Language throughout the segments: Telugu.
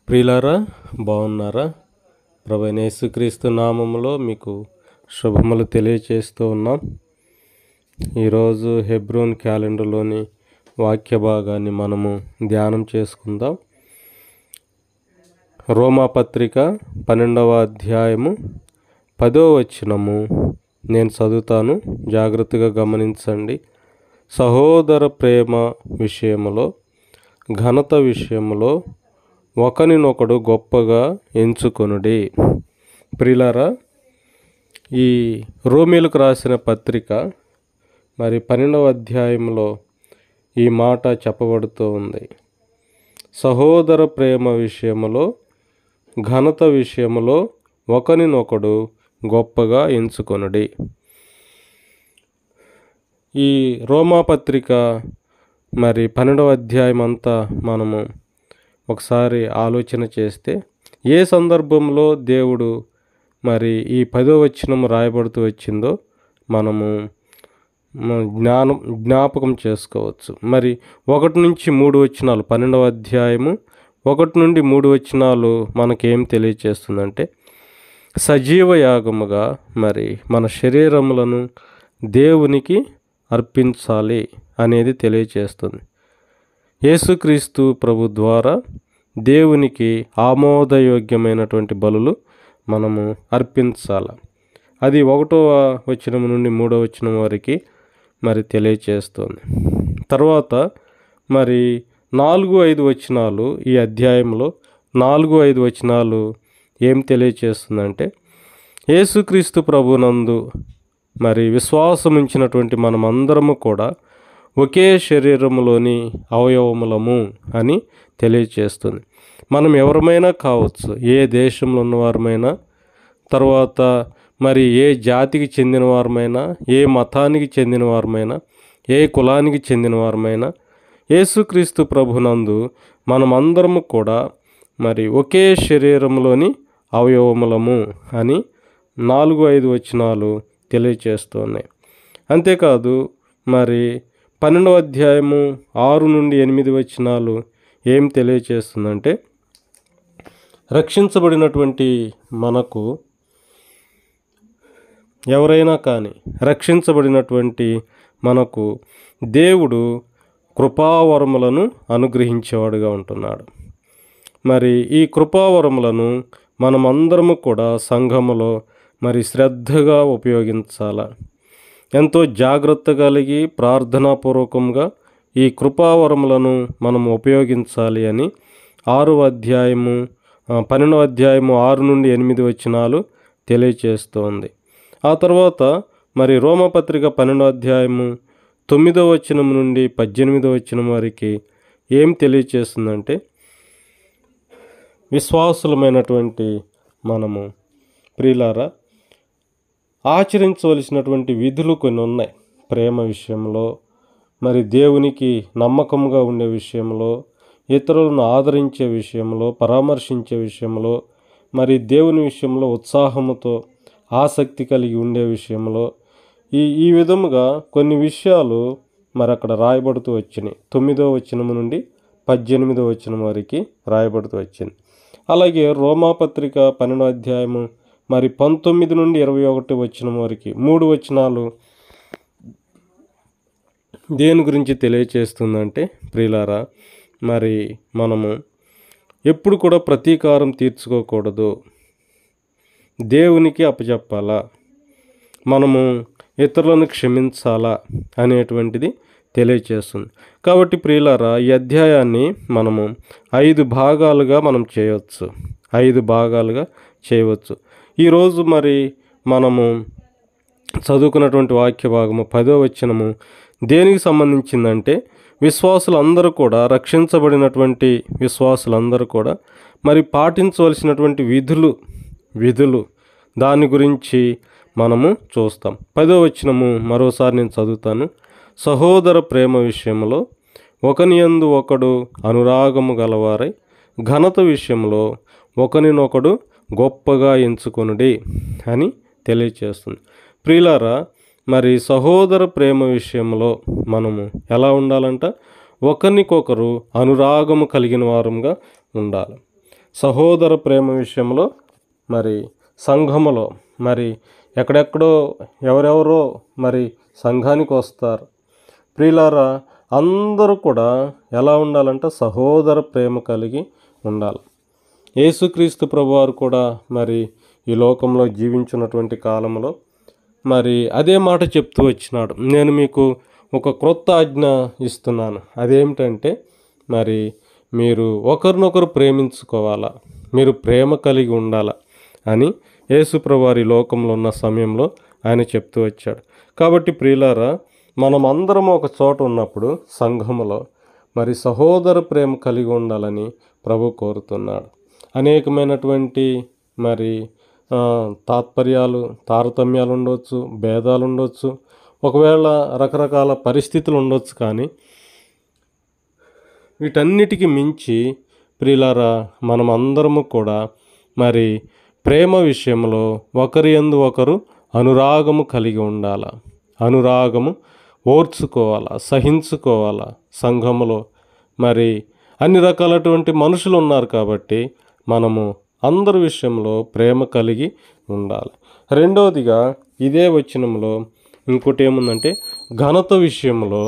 ప్రియులారా, బాగున్నారా? ప్రభువైన యేసుక్రీస్తు నామములో మీకు శుభములు తెలియచేస్తూ ఉన్నాం. ఈరోజు హెబ్రోన్ క్యాలెండర్లోని వాక్య భాగాన్ని మనము ధ్యానం చేసుకుందాం. రోమాపత్రిక 12వ అధ్యాయము 10వ వచనము నేను చదువుతాను, జాగ్రత్తగా గమనించండి. సహోదర ప్రేమ విషయములో, ఘనత విషయములో ఒకనినొకడు గొప్పగా ఎంచుకొనుడి. ప్రియులారా, ఈ రోమీలకు రాసిన పత్రిక 12వ అధ్యాయంలో ఈ మాట చెప్పబడుతూ ఉంది. సహోదర ప్రేమ విషయములో, ఘనత విషయములో ఒకనినొకడు గొప్పగా ఎంచుకొనుడి. ఈ రోమాపత్రిక 12వ అధ్యాయం అంతా మనము ఒకసారి ఆలోచన చేస్తే, ఏ సందర్భంలో దేవుడు ఈ 10వ వచనం రాయబడుతూ వచ్చిందో మనము జ్ఞాపకం చేసుకోవచ్చు. 1 నుంచి 3 వచనాలు, 12వ అధ్యాయము 1 నుండి 3 వచనాలు మనకేం తెలియచేస్తుందంటే, సజీవ యాగముగా మన శరీరములను దేవునికి అర్పించాలి అనేది తెలియచేస్తుంది. యేసుక్రీస్తు ప్రభు ద్వారా దేవునికి ఆమోదయోగ్యమైనటువంటి బలులు మనము అర్పించాలి. అది 1వ వచనం నుండి 3వ వచనం వరకు తెలియచేస్తుంది. తర్వాత 4-5 వచనాలు, ఈ అధ్యాయంలో 4-5 వచనాలు ఏం తెలియచేస్తుందంటే, యేసుక్రీస్తు ప్రభునందు విశ్వాసం ఉంచినటువంటి మనమందరము కూడా ఒకే శరీరములోని అవయవములము అని తెలియచేస్తుంది. మనం ఎవరమైనా కావచ్చు, ఏ దేశంలో ఉన్నవారమైనా, తర్వాత ఏ జాతికి చెందిన వారమైనా, ఏ మతానికి చెందిన వారమైనా, ఏ కులానికి చెందిన వారమైనా, యేసుక్రీస్తు ప్రభునందు మనమందరము కూడా ఒకే శరీరంలోని అవయవములము అని 4-5 వచనాలు తెలియచేస్తున్నాయి. అంతేకాదు 12వ అధ్యాయము 6 నుండి 8 వచనాలు ఏం తెలియచేస్తుందంటే, రక్షించబడినటువంటి మనకు ఎవరైనా కానీ రక్షించబడినటువంటి మనకు దేవుడు కృపావరములను అనుగ్రహించేవాడుగా ఉంటున్నాడు. ఈ కృపావరములను మనమందరము కూడా సంఘములో శ్రద్ధగా ఉపయోగించాల. ఎంతో జాగ్రత్త కలిగి ప్రార్థనాపూర్వకంగా ఈ కృపావరములను మనం ఉపయోగించాలి అని 12వ అధ్యాయము 6 నుండి 8 వచనాలు తెలియచేస్తోంది. ఆ తర్వాత రోమపత్రిక 12వ అధ్యాయము 9వ వచనం నుండి 18వ వచనం వరకు ఏం తెలియచేస్తుందంటే, విశ్వాసులమైనటువంటి మనము ప్రియులారా, ఆచరించవలసినటువంటి విధులు కొన్ని ఉన్నాయి. ప్రేమ విషయంలో, దేవునికి నమ్మకంగా ఉండే విషయంలో, ఇతరులను ఆదరించే విషయంలో, పరామర్శించే విషయంలో, దేవుని విషయంలో ఉత్సాహముతో ఆసక్తి కలిగి ఉండే విషయంలో, ఈ విధముగా కొన్ని విషయాలు అక్కడ రాయబడుతూ వచ్చినాయి. 9వ వచనం నుండి 18వ వచనం వరకు రాయబడుతూ వచ్చింది. అలాగే రోమాపత్రిక 12వ అధ్యాయము 19 నుండి 21 వచనం వరకు 3 వచనాలు దేని గురించి తెలియచేస్తుందంటే, ప్రియులారా, మనము ఎప్పుడు కూడా ప్రతీకారం తీర్చుకోకూడదు, దేవునికి అప్పచెప్పాలా, మనము ఇతరులను క్షమించాలా అనేటువంటిది తెలియచేస్తుంది. కాబట్టి ప్రియులారా, ఈ అధ్యాయాన్ని మనము 5 భాగాలుగా మనం చేయవచ్చు. 5 భాగాలుగా చేయవచ్చు. ఈరోజు మనము చదువుకున్నటువంటి వాక్య భాగము 10వ వచనము దేనికి సంబంధించిందంటే, విశ్వాసులందరూ కూడా, రక్షించబడినటువంటి విశ్వాసులందరూ కూడా పాటించవలసినటువంటి విధులు దాని గురించి మనము చూస్తాం. 10వ వచనము మరోసారి నేను చదువుతాను. సహోదర ప్రేమ విషయంలో ఒకనియందు ఒకడు అనురాగము గలవారై, ఘనత విషయంలో ఒకనినొకడు గొప్పగా ఎంచుకొనుడి అని తెలియచేస్తుంది. ప్రియులారా, సహోదర ప్రేమ విషయంలో మనము ఎలా ఉండాలంట? ఒకరికొకరు అనురాగము కలిగిన వారంగా ఉండాలి. సహోదర ప్రేమ విషయంలో మరి సంఘములో మరి ఎక్కడెక్కడో ఎవరెవరో మరి సంఘానికి వస్తారు. ప్రియులారా, అందరూ కూడా ఎలా ఉండాలంటే సహోదర ప్రేమ కలిగి ఉండాలి. యేసుక్రీస్తు ప్రభువారు కూడా మరి ఈ లోకంలో జీవించినటువంటి కాలంలో మరి అదే మాట చెప్తూ వచ్చినాడు. నేను మీకు ఒక క్రొత్త ఆజ్ఞ ఇస్తున్నాను. అదేమిటంటే మరి మీరు ఒకరినొకరు ప్రేమించుకోవాలా, మీరు ప్రేమ కలిగి ఉండాలా అని యేసు ప్రభువారు ఈ లోకంలో ఉన్న సమయంలో ఆయన చెప్తూ వచ్చాడు. కాబట్టి ప్రియులారా, మనం అందరం ఒక చోట ఉన్నప్పుడు సంఘములో మరి సహోదర ప్రేమ కలిగి ఉండాలని ప్రభు కోరుతున్నాడు. అనేకమైనటువంటి మరి తారతమ్యాలు ఉండవచ్చు, భేదాలు ఉండవచ్చు, ఒకవేళ రకరకాల పరిస్థితులు ఉండవచ్చు. కానీ వీటన్నిటికీ మించి ప్రియులారా, మనం అందరము కూడా మరి ప్రేమ విషయంలో ఒకరి యందు ఒకరు అనురాగము కలిగి ఉండాలా, అనురాగము ఓర్చుకోవాలా, సహించుకోవాలా. సంఘములో మరి అన్ని రకాలటువంటి మనుషులు ఉన్నారు కాబట్టి మనము అందరి విషయంలో ప్రేమ కలిగి ఉండాలి. రెండవదిగా ఇదే వచనంలో ఇంకోటి ఏముందంటే ఘనత విషయంలో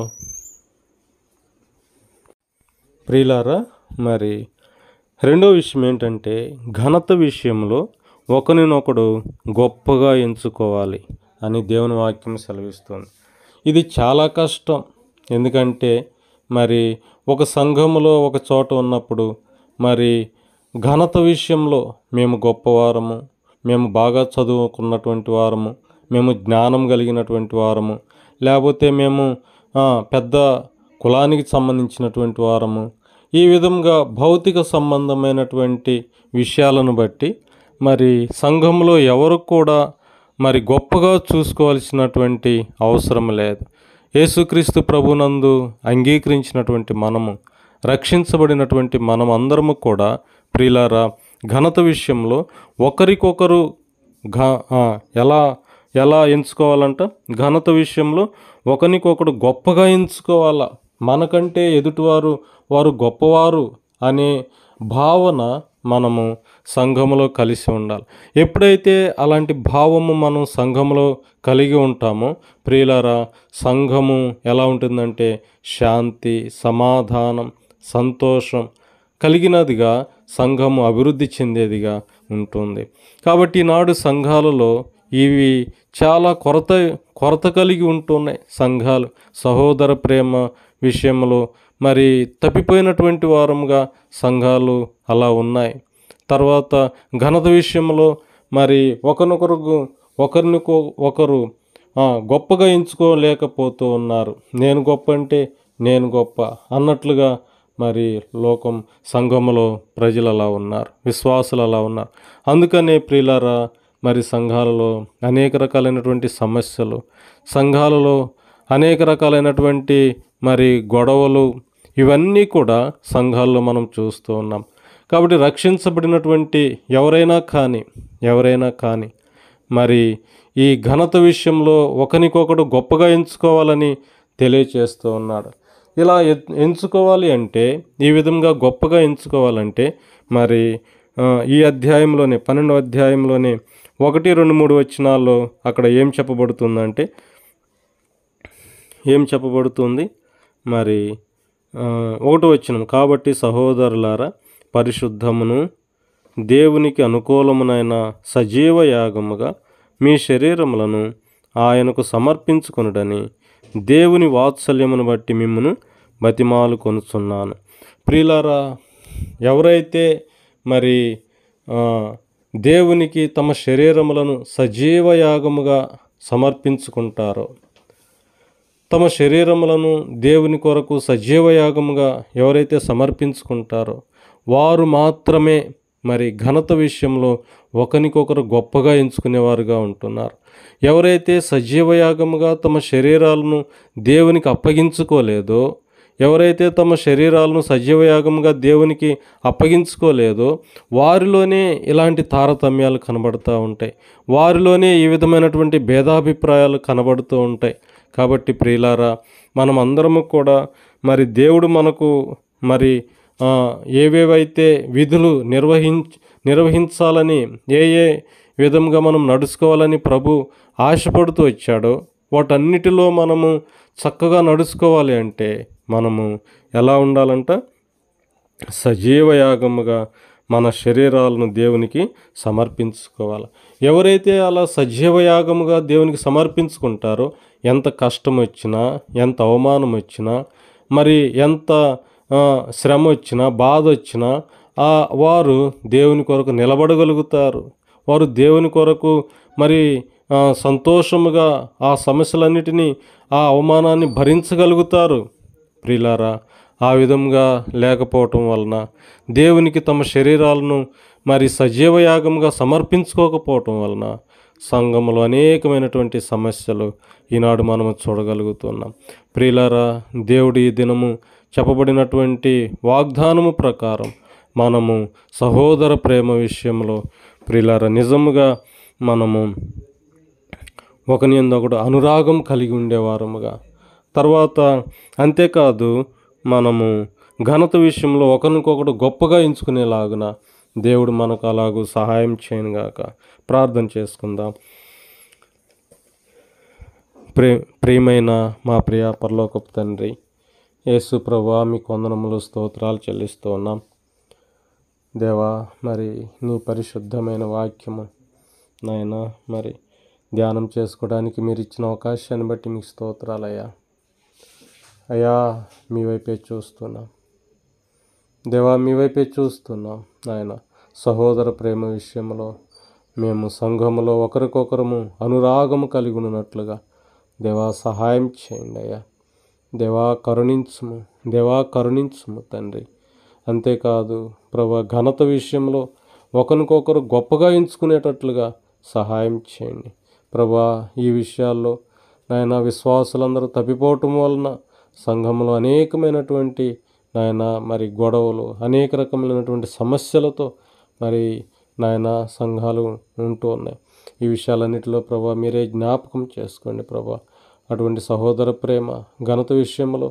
ప్రియులారా, మరి రెండో విషయం ఏంటంటే ఘనత విషయంలో ఒకరినొకడు గొప్పగా ఎంచుకోవాలి అని దేవుని వాక్యం సెలవిస్తుంది. ఇది చాలా కష్టం. ఎందుకంటే మరి ఒక సంఘములో ఒక చోట ఉన్నప్పుడు మరి ఘనత విషయంలో మేము గొప్పవారము, మేము బాగా చదువుకున్నటువంటి వారము, మేము జ్ఞానం కలిగినటువంటి వారము, లేకపోతే మేము పెద్ద కులానికి సంబంధించినటువంటి వారము, ఈ విధంగా భౌతిక సంబంధమైనటువంటి విషయాలను బట్టి మరి సంఘంలో ఎవరు కూడా మరి గొప్పగా చూసుకోవాల్సినటువంటి అవసరం లేదు. యేసుక్రీస్తు ప్రభునందు అంగీకరించినటువంటి మనము, రక్షించబడినటువంటి మనం అందరము కూడా ప్రియులారా ఘనత విషయంలో ఒకరికొకరు ఎలా ఎంచుకోవాలంట, ఘనత విషయంలో ఒకరికొకడు గొప్పగా ఎంచుకోవాలా. మనకంటే వారు గొప్పవారు అనే భావన మనము సంఘములో కలిసి ఉండాలి. ఎప్పుడైతే అలాంటి భావము మనం సంఘములో కలిగి ఉంటామో ప్రియులారా, సంఘము ఎలా ఉంటుందంటే శాంతి, సమాధానం, సంతోషం కలిగినదిగా సంఘము అభివృద్ధి చెందేదిగా ఉంటుంది. కాబట్టి ఈనాడు సంఘాలలో ఇవి చాలా కొరత కలిగి ఉంటున్నాయి. సంఘాలు సహోదర ప్రేమ విషయంలో మరి తప్పిపోయినటువంటి వారముగా సంఘాలు అలా ఉన్నాయి. తర్వాత ఘనత విషయంలో మరి ఒకరు గొప్పగా ఎంచుకోలేకపోతూ ఉన్నారు. నేను గొప్ప అంటే నేను గొప్ప అన్నట్లుగా మరి సంఘములో ప్రజలు అలా ఉన్నారు, విశ్వాసులు అలా ఉన్నారు. అందుకనే ప్రియులారా, మరి సంఘాలలో అనేక రకాలైనటువంటి సమస్యలు, సంఘాలలో అనేక రకాలైనటువంటి మరి గొడవలు, ఇవన్నీ కూడా సంఘాల్లో మనం చూస్తూ ఉన్నాం. కాబట్టి రక్షించబడినటువంటి ఎవరైనా కానీ మరి ఈ ఘనత విషయంలో ఒకరికొకడు గొప్పగా ఎంచుకోవాలని తెలియచేస్తూ ఉన్నాడు. ఇలా ఎంచుకోవాలి అంటే, ఈ విధంగా గొప్పగా ఎంచుకోవాలంటే మరి ఈ అధ్యాయంలోనే 12వ అధ్యాయంలోనే 1, 2, 3 వచనాల్లో అక్కడ ఏం చెప్పబడుతుంది మరి 1వ వచనం, కాబట్టి సహోదరులారా, పరిశుద్ధమును దేవునికి అనుకూలమునైన సజీవ యాగముగా మీ శరీరములను ఆయనకు సమర్పించుకొనుడని దేవుని వాత్సల్యమును బట్టి మిమ్మును బతిమాలు కొనుచున్నాను. ప్రియులారా, ఎవరైతే మరి దేవునికి తమ శరీరములను సజీవ యాగముగా సమర్పించుకుంటారో, తమ శరీరములను దేవుని కొరకు సజీవ యాగముగా ఎవరైతే సమర్పించుకుంటారో వారు మాత్రమే మరి ఘనత విషయంలో ఒకరికొకరు గొప్పగా ఎంచుకునేవారుగా ఉంటున్నారు. ఎవరైతే సజీవ యాగముగా తమ శరీరాలను దేవునికి అప్పగించుకోలేదో, ఎవరైతే తమ శరీరాలను సజీవ యాగముగా దేవునికి అప్పగించుకోలేదో వారిలోనే ఇలాంటి తారతమ్యాలు కనబడుతూ ఉంటాయి. వారిలోనే ఈ విధమైనటువంటి భేదాభిప్రాయాలు కనబడుతూ ఉంటాయి. కాబట్టి ప్రియులారా, మనం అందరము కూడా మరి దేవుడు మనకు మరి ఏవేవైతే విధులు నిర్వహించాలని ఏ విధంగా మనం నడుచుకోవాలని ప్రభు ఆశపడుతూ వచ్చాడో వాటన్నిటిలో మనము చక్కగా నడుచుకోవాలి అంటే మనము ఎలా ఉండాలంట? సజీవ యాగముగా మన శరీరాలను దేవునికి సమర్పించుకోవాలి. ఎవరైతే అలా సజీవ యాగముగా దేవునికి సమర్పించుకుంటారో ఎంత కష్టం వచ్చినా, ఎంత అవమానం వచ్చినా, మరి ఎంత శ్రమ వచ్చినా, బాధ వచ్చినా వారు దేవుని కొరకు నిలబడగలుగుతారు. వారు దేవుని కొరకు మరి సంతోషముగా ఆ సమస్యలన్నిటినీ, ఆ అవమానాన్ని భరించగలుగుతారు. ప్రియులారా, ఆ విధంగా లేకపోవటం వలన దేవునికి తమ శరీరాలను మరి సజీవ యాగంగా సమర్పించుకోకపోవటం వలన సంఘములో అనేకమైనటువంటి సమస్యలు ఈనాడు మనము చూడగలుగుతున్నాం. ప్రియులారా, దేవుడి ఈ దినము చెప్పబడినటువంటి వాగ్దానము ప్రకారం మనము సహోదర ప్రేమ విషయంలో ప్రియులారా నిజముగా మనము ఒకని యందు ఒకడు అనురాగం కలిగి ఉండేవారముగా, తర్వాత అంతేకాదు మనము ఘనత విషయంలో ఒకరికొకడు గొప్పగా ఎంచుకునేలాగున దేవుడు మనకు అలాగూ సహాయం చేయనుగాక. ప్రార్థన చేసుకుందాం. ప్రియమైన మా ప్రియ పరలోకపు తండ్రి యేసు ప్రభువా, మీకు వందనములు, స్తోత్రాలు చెల్లిస్తూ ఉన్నాం. దేవా, మరి నీ పరిశుద్ధమైన వాక్యము నాయనా మరి ధ్యానం చేసుకోవడానికి మీరు ఇచ్చిన అవకాశాన్ని బట్టి మీకు స్తోత్రాలయ్యా. అయ్యా, మీ వైపే చూస్తున్నాం దేవా, మీ వైపే చూస్తున్నాం నాయన. సహోదర ప్రేమ విషయంలో మేము సంఘములో ఒకరికొకరము అనురాగము కలిగి ఉన్నట్లుగా దేవా సహాయం చేయండి అయ్యా. దేవా కరుణించుము తండ్రి. అంతేకాదు ప్రభా, ఘనత విషయంలో ఒకరికొకరు గొప్పగా ఎంచుకునేటట్లుగా సహాయం చేయండి ప్రభా. ఈ విషయాల్లో నాయన విశ్వాసులందరూ తప్పిపోవటం వలన సంఘంలో అనేకమైనటువంటి నాయన మరి గొడవలు, అనేక రకమైనటువంటి సమస్యలతో మరి నాయన సంఘాలు ఉంటూ ఉన్నాయి. ఈ విషయాలన్నిటిలో ప్రభా మీరే జ్ఞాపకం చేసుకోండి ప్రభా. అటువంటి సహోదర ప్రేమ ఘనత విషయంలో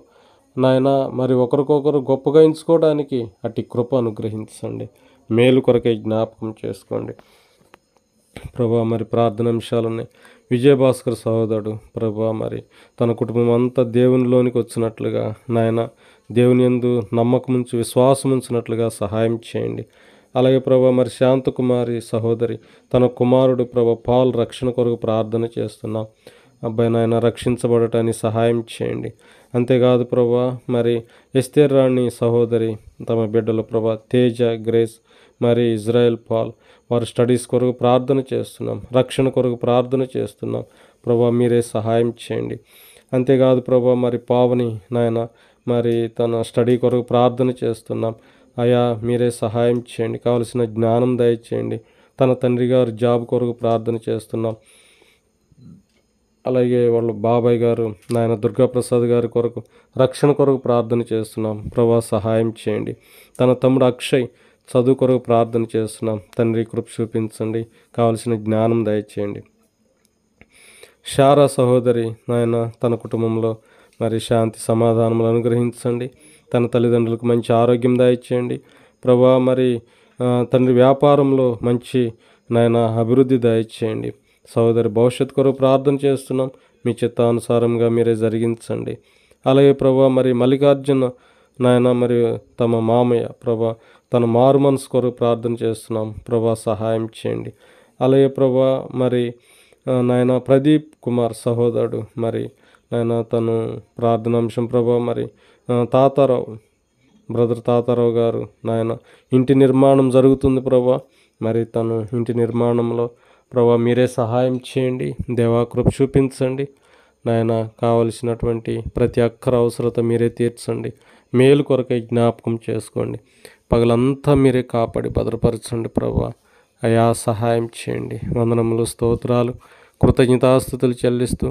నాయన మరి ఒకరికొకరు గొప్పగా ఎంచుకోవడానికి అట్టి కృప అనుగ్రహించండి. మేలు కొరకై జ్ఞాపకం చేసుకోండి ప్రభా. మరి ప్రార్థన అంశాలున్నాయి. విజయభాస్కర్ సహోదరుడు ప్రభా మరి తన కుటుంబం అంతా దేవునిలోనికి వచ్చినట్లుగా నాయన దేవుని యందు నమ్మకం ఉంచి విశ్వాసం ఉంచినట్లుగా సహాయం చేయండి. అలాగే ప్రభా మరి శాంతకుమారి సహోదరి తన కుమారుడు ప్రభా పాల్ రక్షణ కొరకు ప్రార్థన చేస్తున్నాం. అబ్బాయి నాయన రక్షించబడటానికి సహాయం చేయండి. అంతేకాదు ప్రభా మరి ఎస్తేర్ రాణి సహోదరి తమ బిడ్డలు ప్రభా తేజ, గ్రేస్, మరి ఇజ్రాయెల్ పాల్ వారు స్టడీస్ కొరకు ప్రార్థన చేస్తున్నాం. రక్షణ కొరకు ప్రార్థన చేస్తున్నాం ప్రభా, మీరే సహాయం చేయండి. అంతేకాదు ప్రభా మరి పావని నాయన మరి తన స్టడీ కొరకు ప్రార్థన చేస్తున్నాం. అయా మీరే సహాయం చేయండి, కావలసిన జ్ఞానం దయచేయండి. తన తండ్రి గారు జాబ్ కొరకు ప్రార్థన చేస్తున్నాం. అలాగే వాళ్ళ బాబాయ్ గారు నాయన దుర్గాప్రసాద్ గారి కొరకు రక్షణ కొరకు ప్రార్థన చేస్తున్నాం ప్రభా, సహాయం చేయండి. తన తమ్ముడు అక్షయ్ చదువు కొరకు ప్రార్థన చేస్తున్నాం. తండ్రి కృప చూపించండి, కావలసిన జ్ఞానం దయచేయండి. శారా సహోదరి నాయన తన కుటుంబంలో మరి శాంతి సమాధానములు అనుగ్రహించండి. తన తల్లిదండ్రులకు మంచి ఆరోగ్యం దయచేయండి ప్రభా. మరి తండ్రి వ్యాపారంలో మంచి నాయన అభివృద్ధి దయచేయండి. సహోదరి భవిష్యత్తు కొరకు ప్రార్థన చేస్తున్నాం. మీ చిత్తానుసారంగా మీరే జరిగించండి. అలాగే ప్రభా మరి మల్లికార్జున నాయన మరి తమ మామయ్య ప్రభా తన మారు మనసు కొరకు ప్రార్థన చేస్తున్నాం ప్రభా, సహాయం చేయండి. అలాగే ప్రభా మరి నాయన ప్రదీప్ కుమార్ సహోదరుడు మరి నాయన తను ప్రార్థనాంశం ప్రభా మరి బ్రదర్ తాతారావు గారు నాయన ఇంటి నిర్మాణం జరుగుతుంది ప్రభా. మరి తను ఇంటి నిర్మాణంలో ప్రభా మీరే సహాయం చేయండి. దేవా కృప చూపించండి నాయన. కావలసినటువంటి ప్రతి అక్కర అవసరత మీరే తీర్చండి. మేలు కొరకై జ్ఞాపకం చేసుకోండి. పగలంతా మీరే కాపాడి భద్రపరచండి ప్రభా. అయా సహాయం చేయండి. వందనములు, స్తోత్రాలు, కృతజ్ఞతాస్తుతులు చెల్లిస్తూ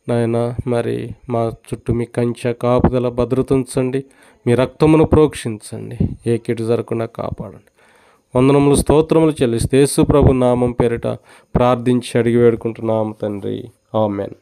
నాయన మరి మా చుట్టూ మీ కంచె కాపుదల భద్రతుంచండి. మీ రక్తమును ప్రోక్షించండి. ఏ కీడు జరగకుండా కాపాడండి. వందనములు, స్తోత్రములు చెల్లిస్తూ యేసు ప్రభు నామం పేరిట ప్రార్థించి అడిగి వేడుకుంటున్నాము తండ్రి. ఆమెన్.